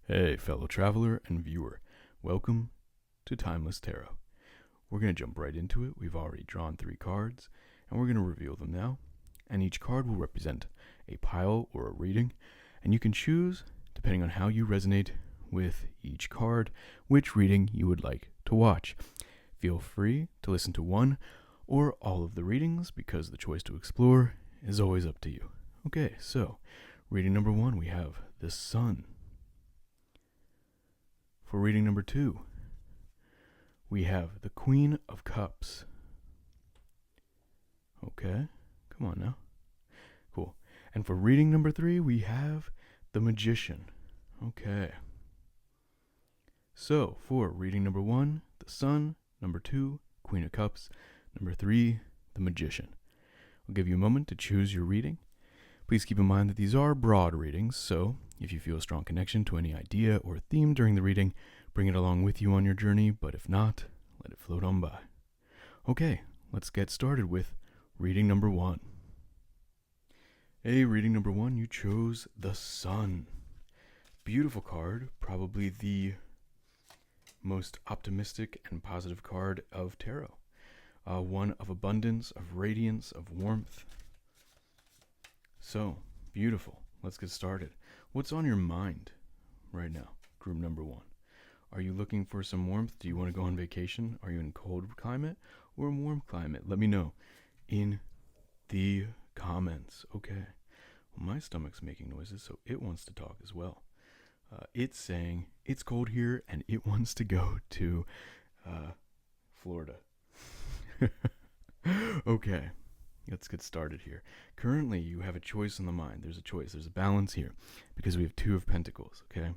Hey, fellow traveler and viewer. Welcome to Timeless Tarot. We're going to jump right into it. We've already drawn 3 cards, and we're going to reveal them now. And each card will represent a pile or a reading, and you can choose, depending on how you resonate with each card, which reading you would like to watch. Feel free to listen to one or all of the readings, because the choice to explore is always up to you. Okay, so reading number 1, we have the Sun. For reading number 2, we have the Queen of Cups. Okay, come on now. Cool. And for reading number 3, we have the Magician. Okay. So, for reading number 1, the Sun. Number 2, Queen of Cups. Number 3, the Magician. I'll give you a moment to choose your reading. Please keep in mind that these are broad readings, so if you feel a strong connection to any idea or theme during the reading, bring it along with you on your journey, but if not, let it float on by. Okay, let's get started with reading number 1. Hey, reading number 1, you chose the Sun. Beautiful card, probably the most optimistic and positive card of tarot. One of abundance, of radiance, of warmth. So, beautiful. Let's get started. What's on your mind right now, group number 1? Are you looking for some warmth? Do you want to go on vacation? Are you in cold climate or a warm climate? Let me know in the comments. Okay. Well, my stomach's making noises, so it wants to talk as well. It's saying it's cold here and it wants to go to Florida. Okay. Let's get started here. Currently, you have a choice on the mind. There's a choice. There's a balance here because we have 2 of Pentacles, okay?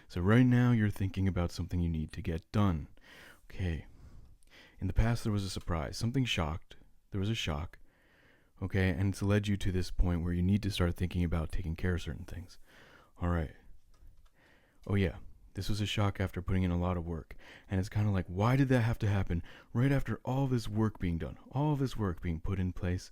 So right now, you're thinking about something you need to get done. Okay. In the past, there was a surprise. Something shocked. There was a shock, okay? And it's led you to this point where you need to start thinking about taking care of certain things. All right. Oh, yeah. This was a shock after putting in a lot of work. And it's kind of like, why did that have to happen right after all this work being done, all this work being put in place,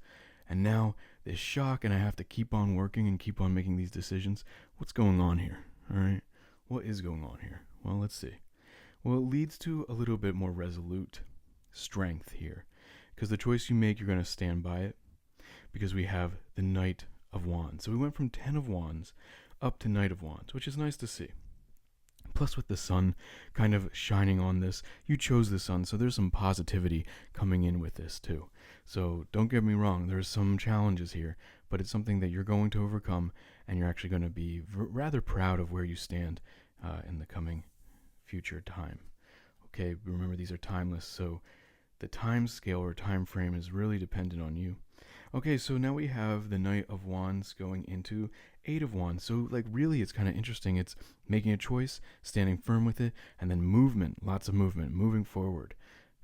and now this shock and I have to keep on working and keep on making these decisions? What's going on here? All right. What is going on here? Well, let's see. Well, it leads to a little bit more resolute strength here, because the choice you make, you're going to stand by it, because we have the Knight of Wands. So we went from 10 of Wands up to Knight of Wands, which is nice to see. Plus, with the Sun kind of shining on this, you chose the Sun, so there's some positivity coming in with this too. So don't get me wrong, there's some challenges here, but it's something that you're going to overcome, and you're actually going to be rather proud of where you stand in the coming future time. Okay, remember these are timeless, so the time scale or time frame is really dependent on you. Okay, so now we have the Knight of Wands going into 8 of Wands. So, like, really, it's kind of interesting. It's making a choice, standing firm with it, and then movement, lots of movement, moving forward.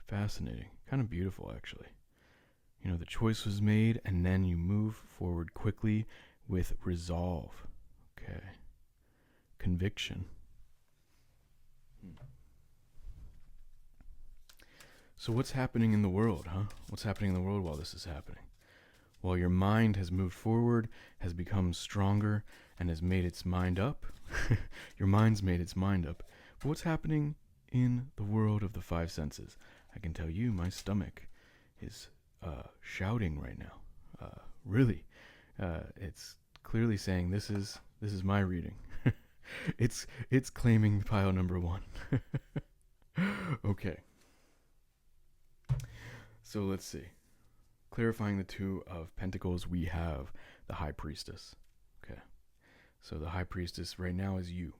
Fascinating. Kind of beautiful, actually. You know, the choice was made, and then you move forward quickly with resolve. Okay. Conviction. So what's happening in the world, huh? What's happening in the world while this is happening? While your mind has moved forward, has become stronger, and has made its mind up. Your mind's made its mind up. But what's happening in the world of the 5 senses? I can tell you, my stomach is shouting right now. Really, it's clearly saying this is my reading. It's claiming pile number 1. Okay. So let's see. Clarifying the 2 of Pentacles, we have the High Priestess. Okay. So the High Priestess right now is you.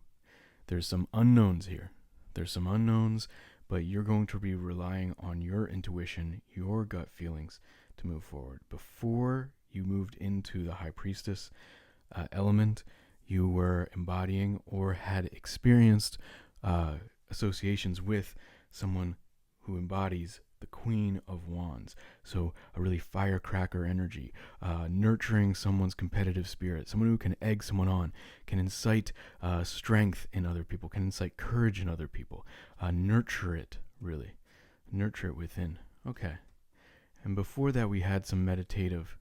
There's some unknowns here. There's some unknowns, but you're going to be relying on your intuition, your gut feelings to move forward. Before you moved into the High Priestess element, you were embodying or had experienced associations with someone who embodies the Queen of Wands. So a really firecracker energy, nurturing someone's competitive spirit, someone who can egg someone on, can incite strength in other people, can incite courage in other people, nurture it, really. Nurture it within. Okay. And before that, we had some meditative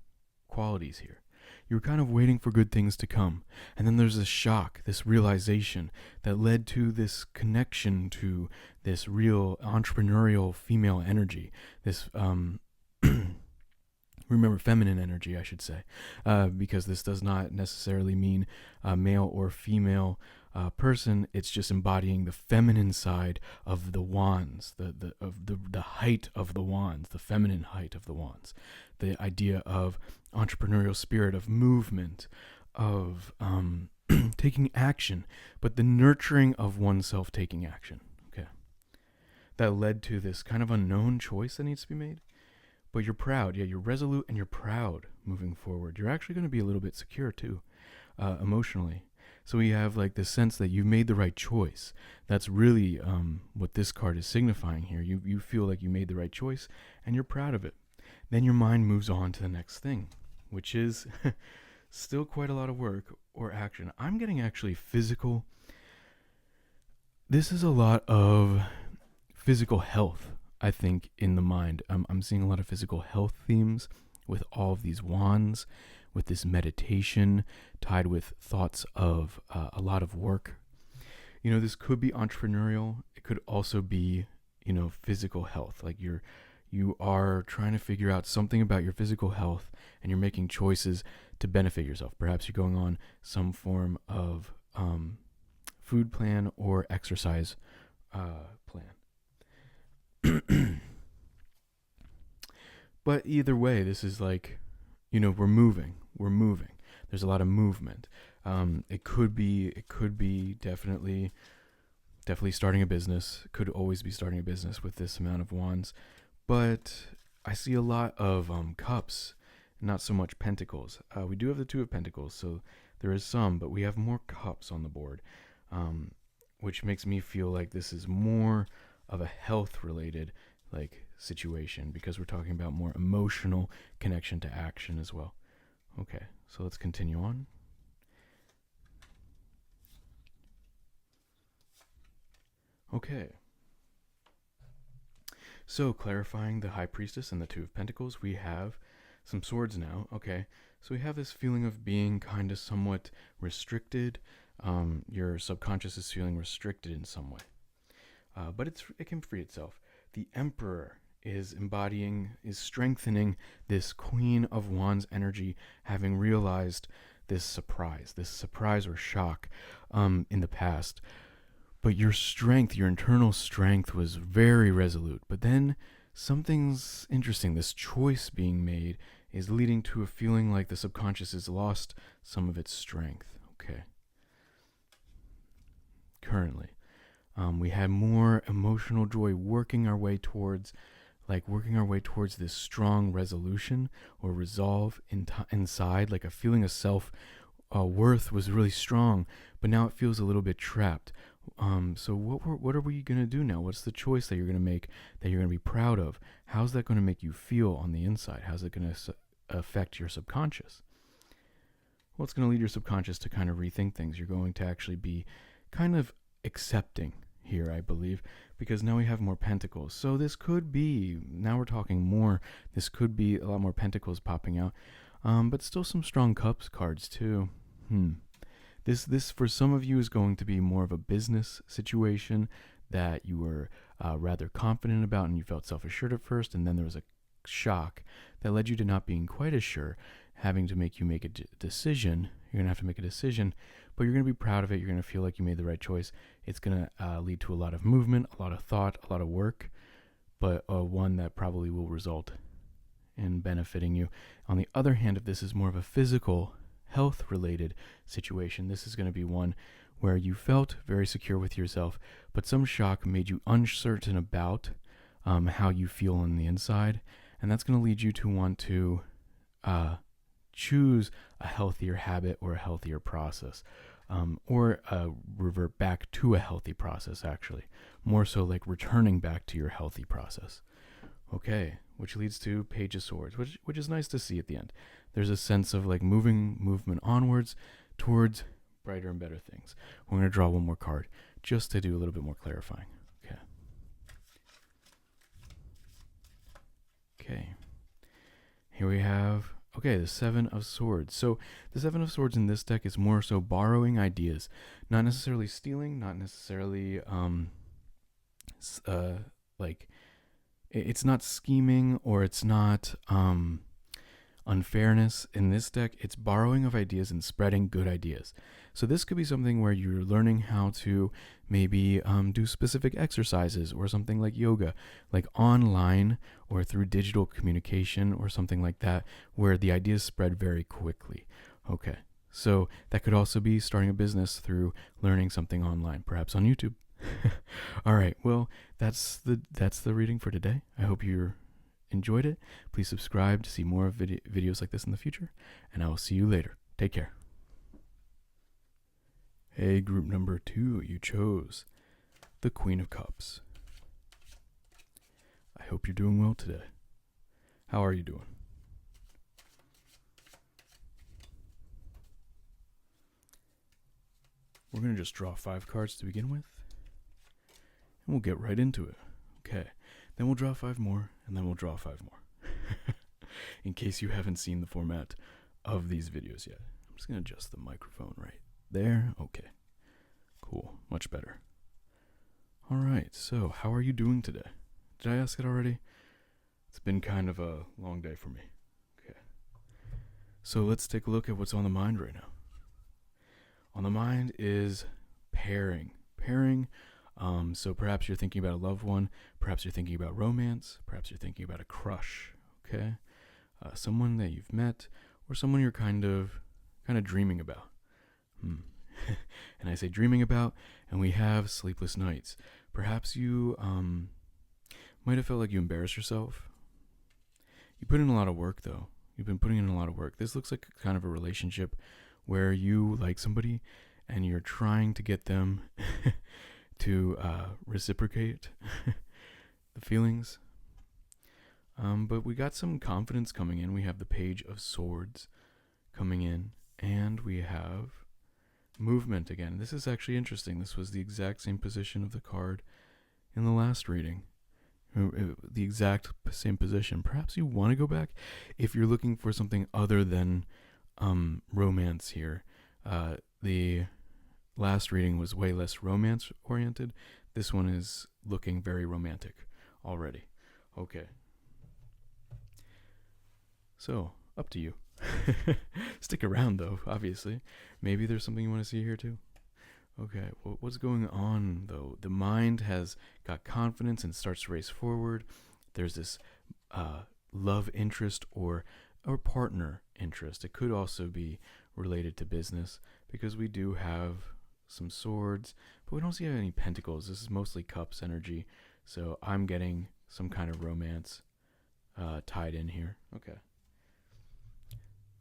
qualities here. You were kind of waiting for good things to come. And then there's this shock, this realization that led to this connection to this real entrepreneurial female energy, this remember, feminine energy, I should say, because this does not necessarily mean male or female person. It's just embodying the feminine side of the wands, the height of the wands, the feminine height of the wands, the idea of entrepreneurial spirit, of movement, of taking action, but the nurturing of oneself taking action. Okay, that led to this kind of unknown choice that needs to be made. But you're proud. Yeah, you're resolute and you're proud moving forward. You're actually going to be a little bit secure too, emotionally. So we have like this sense that you've made the right choice. That's really what this card is signifying here. You feel like you made the right choice and you're proud of it. Then your mind moves on to the next thing, which is still quite a lot of work or action. I'm getting actually physical. This is a lot of physical health, I think, in the mind. I'm seeing a lot of physical health themes with all of these wands, with this meditation tied with thoughts of a lot of work. You know, this could be entrepreneurial. It could also be, you know, physical health. Like you are trying to figure out something about your physical health and you're making choices to benefit yourself. Perhaps you're going on some form of food plan or exercise plan. But either way, this is like, you know, we're moving. There's a lot of movement. It could be definitely starting a business. Could always be starting a business with this amount of wands. But I see a lot of cups, not so much pentacles. We do have the Two of Pentacles, so there is some, but we have more cups on the board, which makes me feel like this is more of a health-related like situation, because we're talking about more emotional connection to action as well. Okay, so let's continue on. Okay. So clarifying the High Priestess and the Two of Pentacles, we have some swords now. Okay, so we have this feeling of being kind of somewhat restricted. Your subconscious is feeling restricted in some way. But it can free itself. The Emperor is strengthening this Queen of Wands energy, having realized this surprise or shock in the past. But your strength, your internal strength was very resolute. But then something's interesting. This choice being made is leading to a feeling like the subconscious has lost some of its strength. Okay. Currently. We had more emotional joy working our way towards this strong resolution or resolve inside, like a feeling of self worth was really strong, but now it feels a little bit trapped. So what are we going to do now? What's the choice that you're going to make that you're going to be proud of? How's that going to make you feel on the inside? How's it going to affect your subconscious? Well, it's going to lead your subconscious to kind of rethink things. You're going to actually be kind of accepting here, I believe, because now we have more pentacles. So this could be, now we're talking more, this could be a lot more pentacles popping out, but still some strong cups cards too. This for some of you is going to be more of a business situation that you were rather confident about and you felt self-assured at first, and then there was a shock that led you to not being quite as sure, having to make you make a decision. You're going to have to make a decision, but you're going to be proud of it. You're going to feel like you made the right choice. It's going to lead to a lot of movement, a lot of thought, a lot of work, but one that probably will result in benefiting you. On the other hand, if this is more of a physical, health-related situation, this is going to be one where you felt very secure with yourself, but some shock made you uncertain about how you feel on the inside, and that's going to lead you to want to choose a healthier habit or a healthier process, or revert back to a healthy process, actually. More so like returning back to your healthy process. Okay, which leads to Page of Swords, which is nice to see at the end. There's a sense of like movement onwards towards brighter and better things. We're going to draw one more card just to do a little bit more clarifying. Okay. Here we have Okay, the Seven of Swords. So the Seven of Swords in this deck is more so borrowing ideas, not necessarily stealing, not necessarily like it's not scheming or it's not unfairness. In this deck, it's borrowing of ideas and spreading good ideas. So this could be something where you're learning how to maybe do specific exercises or something like yoga, like online or through digital communication or something like that, where the ideas spread very quickly. Okay, so that could also be starting a business through learning something online, perhaps on YouTube. All right, well, that's the reading for today. I hope you're enjoyed it. Please subscribe to see more videos like this in the future, and I will see you later. Take care. Hey, group number 2, you chose the Queen of Cups. I hope you're doing well today. How are you doing? We're going to just draw 5 cards to begin with, and we'll get right into it. Okay, then we'll draw 5 more, and then we'll draw 5 more. In case you haven't seen the format of these videos yet. I'm just going to adjust the microphone right there. Okay, cool, much better. All right, so how are you doing today? Did I ask it already? It's been kind of a long day for me. Okay, so let's take a look at what's on the mind right now. On the mind is pairing. So perhaps you're thinking about a loved one, perhaps you're thinking about romance, perhaps you're thinking about a crush, okay? Someone that you've met, or someone you're kind of dreaming about. And I say dreaming about, and we have sleepless nights. Perhaps you might have felt like you embarrassed yourself. You put in a lot of work, though. You've been putting in a lot of work. This looks like kind of a relationship where you like somebody, and you're trying to get them to reciprocate the feelings. But we got some confidence coming in. We have the Page of Swords coming in, and we have movement again. This is actually interesting. This was the exact same position of the card in the last reading. The exact same position. Perhaps you want to go back if you're looking for something other than romance here. The last reading was way less romance oriented. This one is looking very romantic already. Okay. So, up to you. Stick around though, obviously. Maybe there's something you want to see here too. Okay, well, what's going on though? The mind has got confidence and starts to race forward. There's this love interest or partner interest. It could also be related to business because we do have some swords, but we don't see any pentacles. This is mostly cups energy, so I'm getting some kind of romance tied in here. Okay.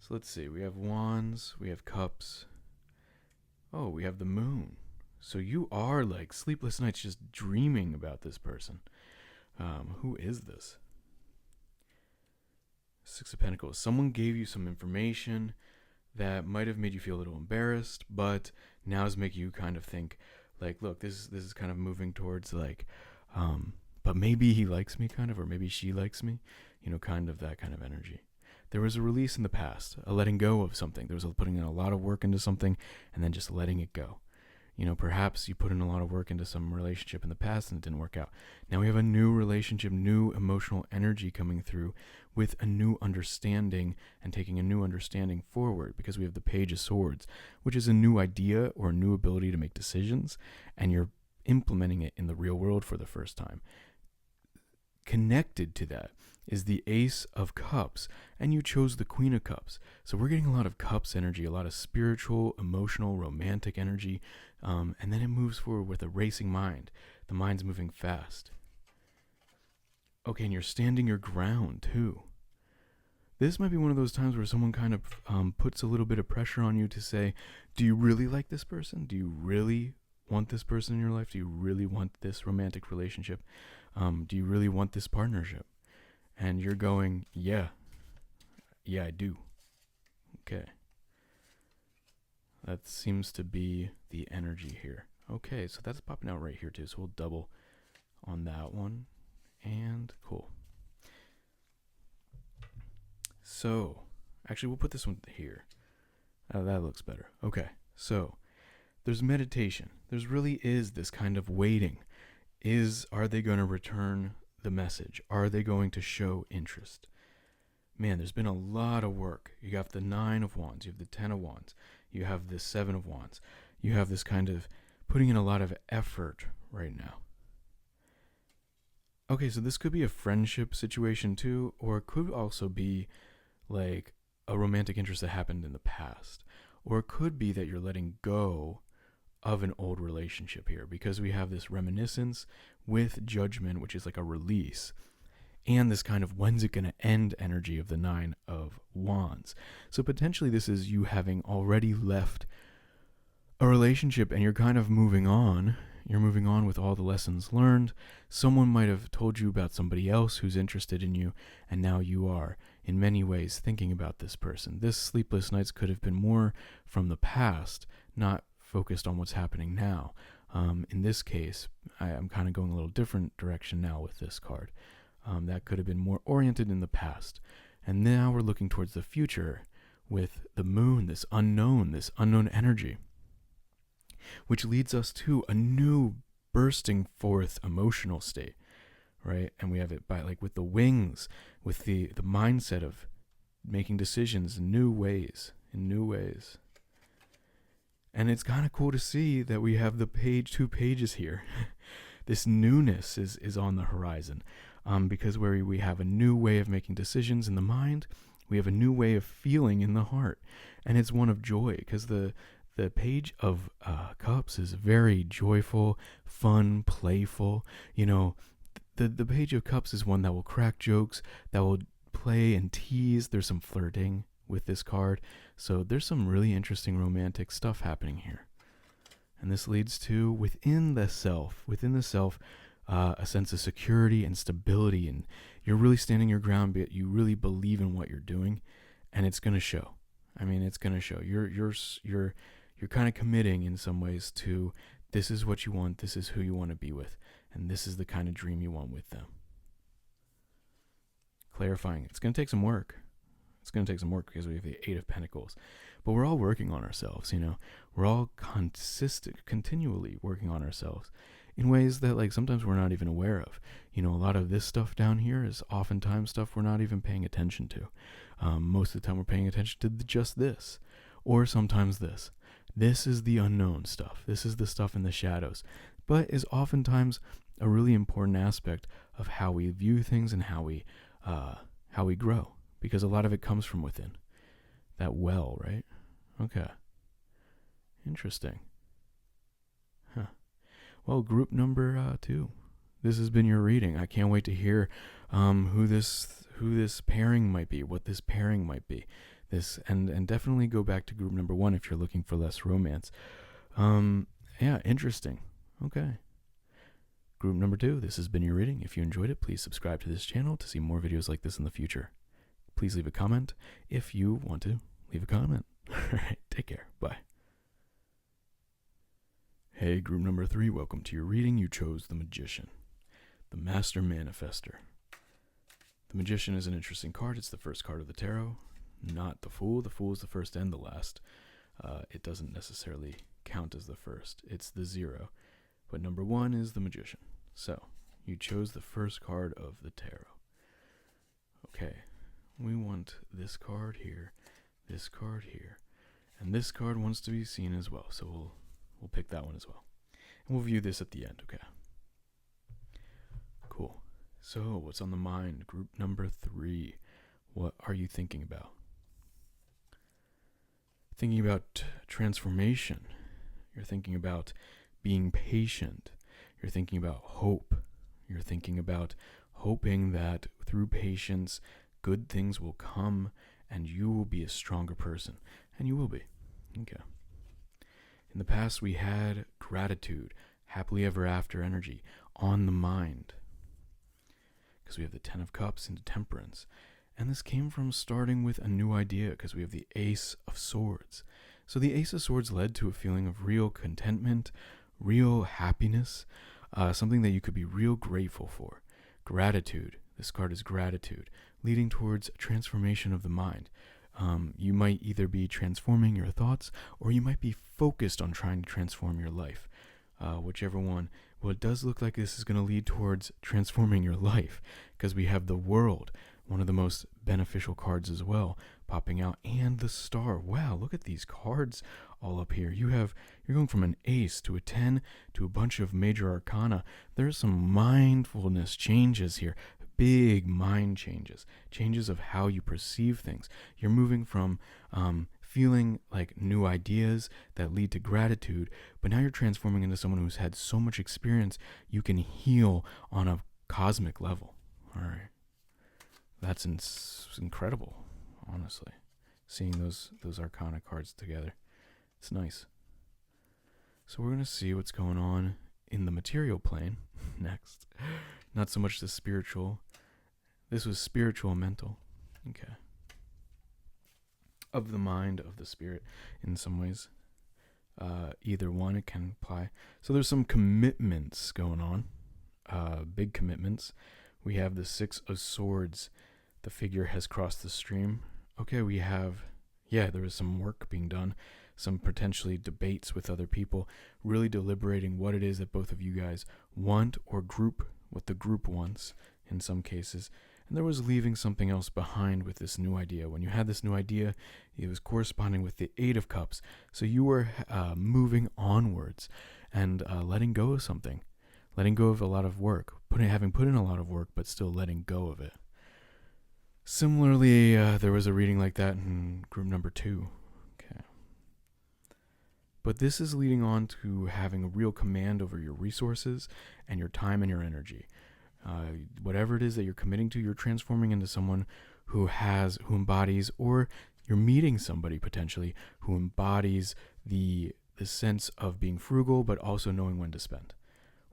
So let's see. We have wands, we have cups. Oh, we have the moon. So you are like sleepless nights just dreaming about this person. Who is this? Six of Pentacles. Someone gave you some information that might have made you feel a little embarrassed, but now is making you kind of think like, look, this is kind of moving towards like, but maybe he likes me kind of, or maybe she likes me, kind of that kind of energy. There was a release in the past, a letting go of something. There was putting in a lot of work into something and then just letting it go. Perhaps you put in a lot of work into some relationship in the past and it didn't work out. Now we have a new relationship, new emotional energy coming through with a new understanding and taking a new understanding forward because we have the Page of Swords, which is a new idea or a new ability to make decisions, and you're implementing it in the real world for the first time. Connected to that is the Ace of Cups, and you chose the Queen of Cups. So we're getting a lot of cups energy, a lot of spiritual, emotional, romantic energy, and then it moves forward with a racing mind. The mind's moving fast. Okay, and you're standing your ground too. This might be one of those times where someone kind of puts a little bit of pressure on you to say, do you really like this person? Do you really want this person in your life? Do you really want this romantic relationship? Do you really want this partnership? And you're going, yeah, I do. Okay. That seems to be the energy here. Okay, so that's popping out right here too. So we'll double on that one. And cool. So, Actually, we'll put this one here. That looks better. Okay, so there's meditation. There's really is this kind of waiting. Are they going to return the message? Are they going to show interest? Man, there's been a lot of work. You have the 9 of Wands, you have the 10 of Wands, you have the 7 of Wands. You have this kind of putting in a lot of effort right now. Okay, so this could be a friendship situation too, or it could also be like a romantic interest that happened in the past. Or it could be that you're letting go of an old relationship here, because we have this reminiscence with judgment, which is like a release, and this kind of when's it going to end energy of the 9 of Wands. So potentially this is you having already left a relationship and you're kind of moving on. You're moving on with all the lessons learned. Someone might have told you about somebody else who's interested in you, and now you are, in many ways, thinking about this person. This sleepless nights could have been more from the past, not focused on what's happening now. In this case, I'm kind of going a little different direction now with this card. That could have been more oriented in the past. And now we're looking towards the future with the moon, this unknown energy, which leads us to a new bursting forth emotional state, right? And we have it by like with the wings, with the mindset of making decisions in new ways. And it's kind of cool to see that we have the 2 pages here. This newness is on the horizon, because where we have a new way of making decisions in the mind, we have a new way of feeling in the heart, and it's one of joy, because the Page of Cups is very joyful, fun, playful. You know, the Page of Cups is one that will crack jokes, that will play and tease. There's some flirting with this card, so there's some really interesting romantic stuff happening here. And this leads to within the self, a sense of security and stability, and you're really standing your ground, but you really believe in what you're doing, and it's going to show. I mean, it's going to show. You're kind of committing in some ways to this is what you want, this is who you want to be with, and this is the kind of dream you want with them. Clarifying. It's going to take some work. Because we have the 8 of Pentacles. But we're all working on ourselves, you know. We're all continually working on ourselves in ways that like sometimes we're not even aware of. You know, a lot of this stuff down here is oftentimes stuff we're not even paying attention to. Most of the time we're paying attention to just this, or sometimes this. This is the unknown stuff. This is the stuff in the shadows, but is oftentimes a really important aspect of how we view things and how we grow, because a lot of it comes from within. That well, right? Okay. Interesting. Huh. Well, group number 2. This has been your reading. I can't wait to hear who this pairing might be, what this pairing might be. And definitely go back to group number 1 if you're looking for less romance. Yeah, interesting. Okay. Group number 2, this has been your reading. If you enjoyed it, please subscribe to this channel to see more videos like this in the future. Please leave a comment if you want to leave a comment. All right, take care. Bye. Hey, group number 3, welcome to your reading. You chose the Magician, the Master Manifester. The Magician is an interesting card. It's the first card of the tarot, not the Fool. The Fool is the first and the last. It doesn't necessarily count as the first. It's the 0. But number 1 is the Magician. So, you chose the first card of the tarot. Okay, we want this card here, and this card wants to be seen as well. So we'll pick that one as well. And we'll view this at the end, okay? Cool. So, what's on the mind? Group number 3. What are you thinking about? Thinking about transformation. You're thinking about being patient. You're thinking about hope. You're thinking about hoping that through patience, good things will come and you will be a stronger person. And you will be. Okay. In the past, we had gratitude, happily ever after energy on the mind, because we have the 10 of Cups into Temperance. And this came from starting with a new idea, because we have the Ace of Swords. So the Ace of Swords led to a feeling of real contentment, real happiness, something that you could be real grateful for. Gratitude. This card is gratitude, leading towards a transformation of the mind. You might either be transforming your thoughts, or you might be focused on trying to transform your life. Whichever one. Well, it does look like this is going to lead towards transforming your life, because we have the World, one of the most beneficial cards as well, popping out, and the Star. Wow, look at these cards all up here. You're going from an ace to a 10 to a bunch of major arcana. There's some mindfulness changes here. Big mind changes of how you perceive things. You're moving from feeling like new ideas that lead to gratitude, but now you're transforming into someone who's had so much experience you can heal on a cosmic level. All right, that's incredible, honestly. Seeing those arcana cards together, it's nice. So we're gonna see what's going on in the material plane next. Not so much the spiritual. This was spiritual and mental. Okay. Of the mind, of the spirit, in some ways. Either one, it can apply. So there's some commitments going on. Big commitments. We have the 6 of Swords. The figure has crossed the stream. Okay, we have, there was some work being done. Some potentially debates with other people. Really deliberating what it is that both of you guys want, or what the group wants in some cases. And there was leaving something else behind with this new idea. When you had this new idea, it was corresponding with the 8 of Cups. So you were moving onwards and letting go of something. Letting go of a lot of work. Having put in a lot of work, but still letting go of it. Similarly, there was a reading like that in group number 2. Okay. But this is leading on to having a real command over your resources and your time and your energy. Whatever it is that you're committing to, you're transforming into someone who embodies, or you're meeting somebody potentially who embodies the sense of being frugal, but also knowing when to spend.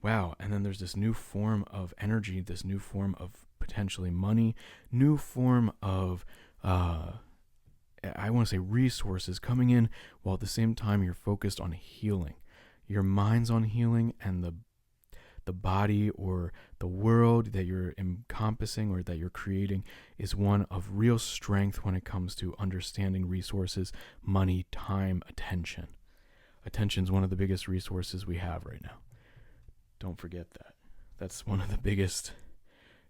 Wow. And then there's this new form of energy, this new form of potentially money, new form of, I want to say resources coming in, while at the same time you're focused on healing. Your mind's on healing, and the body or the world that you're encompassing or that you're creating is one of real strength when it comes to understanding resources, money, time, attention. Attention is one of the biggest resources we have right now. Don't forget that. That's one of the biggest.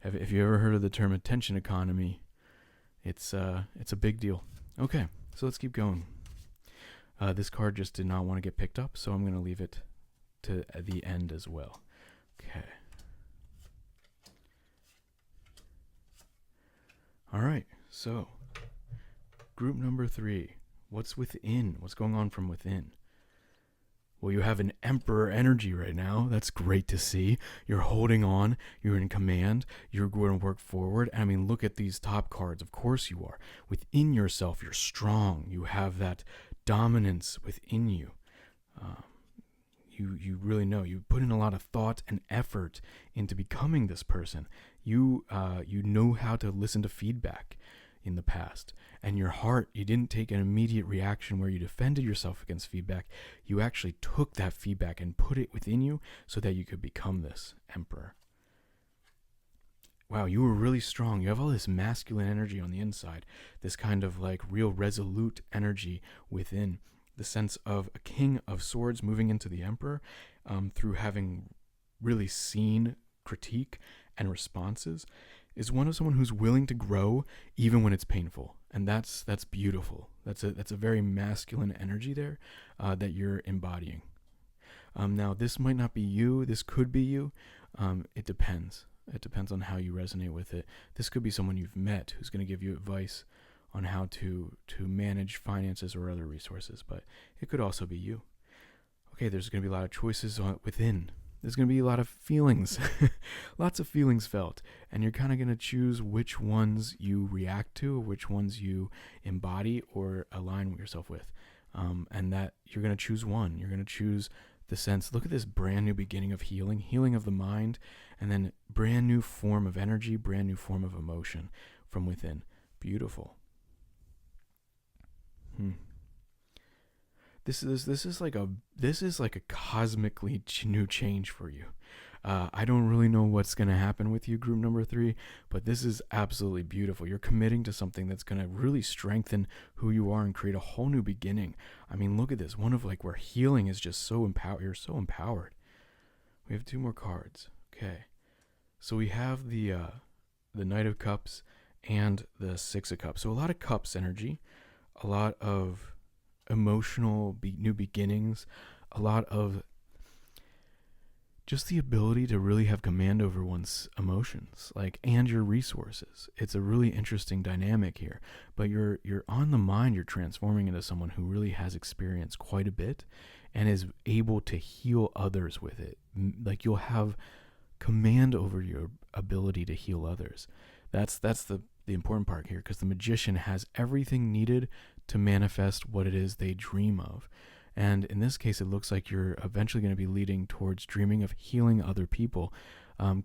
If you ever heard of the term attention economy, it's a big deal. Okay, so let's keep going. This card just did not want to get picked up, so I'm going to leave it to the end as well. Okay. All right. So, group number 3. What's within? What's going on from within? Well, you have an Emperor energy right now. That's great to see. You're holding on. You're in command. You're going to work forward. I mean, look at these top cards. Of course you are. Within yourself, you're strong. You have that dominance within you. You really know. You put in a lot of thought and effort into becoming this person. You know how to listen to feedback in the past. And your heart, you didn't take an immediate reaction where you defended yourself against feedback. You actually took that feedback and put it within you so that you could become this Emperor. Wow, you were really strong. You have all this masculine energy on the inside, this kind of like real resolute energy within. The sense of a King of Swords moving into the Emperor, through having really seen critique and responses, is one of someone who's willing to grow even when it's painful. And that's beautiful. That's a very masculine energy there that you're embodying. Now, this might not be you. This could be you. It depends. It depends on how you resonate with it. This could be someone you've met who's going to give you advice on how to manage finances or other resources, but it could also be you. Okay, there's going to be a lot of choices within. There's going to be a lot of feelings, lots of feelings felt, and you're kind of going to choose which ones you react to, which ones you embody or align yourself with, and that you're going to choose one. You're going to choose the sense, look at this brand new beginning of healing of the mind, and then brand new form of energy, brand new form of emotion from within. Beautiful. This is like a cosmically new change for you. I don't really know what's going to happen with you, group number 3, but this is absolutely beautiful. You're committing to something that's going to really strengthen who you are and create a whole new beginning. I mean, look at this. One of like where healing is just so empowered. You're so empowered. We have 2 more cards. Okay. So we have the Knight of Cups and the Six of Cups. So a lot of Cups energy, a lot of emotional new beginnings, a lot of just the ability to really have command over one's emotions, like, and your resources. It's a really interesting dynamic here. But you're on the mind, you're transforming into someone who really has experienced quite a bit and is able to heal others with it. Like, you'll have command over your ability to heal others. That's the important part here, because the magician has everything needed to manifest what it is they dream of. And in this case, it looks like you're eventually going to be leading towards dreaming of healing other people.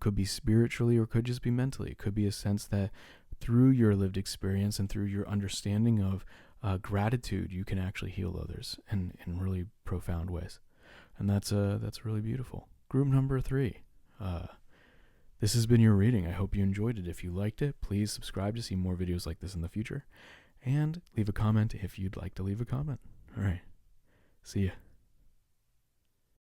Could be spiritually or could just be mentally. It could be a sense that through your lived experience and through your understanding of gratitude, you can actually heal others in really profound ways. And that's really beautiful. Group number 3. This has been your reading. I hope you enjoyed it. If you liked it, please subscribe to see more videos like this in the future. And leave a comment if you'd like to leave a comment. All right. See ya.